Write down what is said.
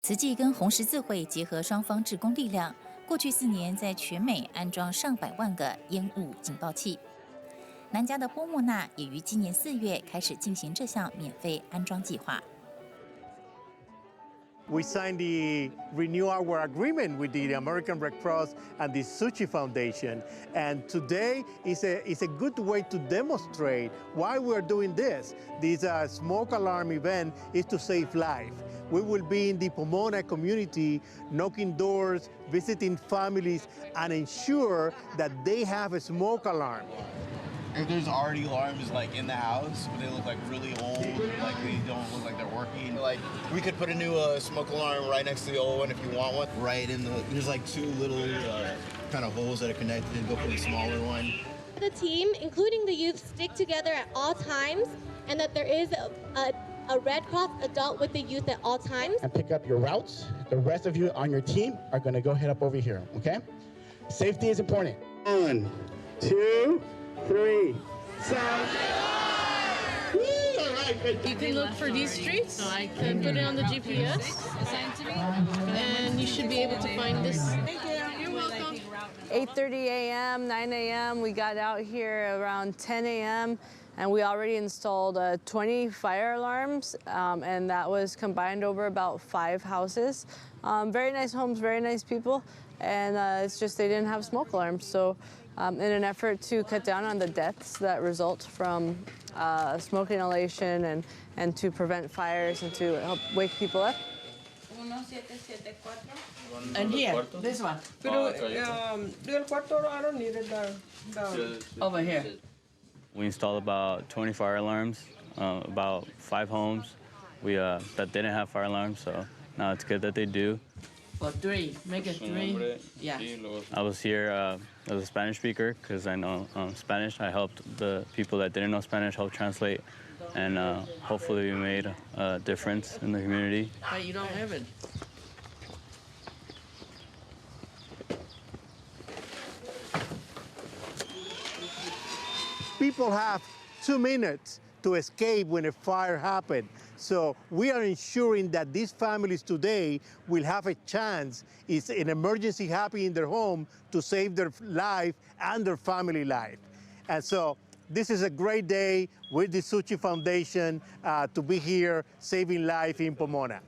慈济跟红十字会结合双方志工力量，过去4年在全美安装上百万个烟雾警报器。南加的波莫纳也于今年4月开始进行这项免费安装计划。We signed the renew our agreement with the American Red Cross and the Tzu Chi Foundation, and today is a good way to demonstrate why we're doing this. This smoke alarm event is to save life. We will be in the Pomona community, knocking doors, visiting families, and ensure that they have a smoke alarm. If there's already alarms like in the house, but they look like really old, like they don't look like they're working. Like we could put a new smoke alarm right next to the old one if you want one. Right in the, there's like 2 little kind of holes that are connected. Go put a smaller one. The team, including the youth, stick together at all times, and that there is a Red Cross adult with the youth at all times. And pick up your routes. The rest of you on your team are going to go head up over here, okay? Safety is important. 1, 2, 3, sound. You can look for these streets and put it on the GPS, and you should be able to find this. Thank you. You're welcome. 8:30 a.m., 9 a.m. We got out here around 10 a.m. and we already installed 20 fire alarms, and that was combined over about 5 houses. Very nice homes, very nice people, and it's just they didn't have smoke alarms. So in an effort to cut down on the deaths that result from smoke inhalation and to prevent fires and to help wake people up. And here, this one. Del cuarto, I don't need it Over here. We installed about 20 fire alarms, about 5 homes that didn't have fire alarms, so now it's good that they do. Well, 3, make it 3. Yeah. I was here as a Spanish speaker because I know Spanish. I helped the people that didn't know Spanish help translate, and hopefully we made a difference in the community. But you don't have it. People have 2 minutes to escape when a fire happens. So we are ensuring that these families today will have a chance, if an emergency happens in their home, to save their life and their family life. And so this is a great day with the Tzu Chi Foundation to be here saving life in Pomona.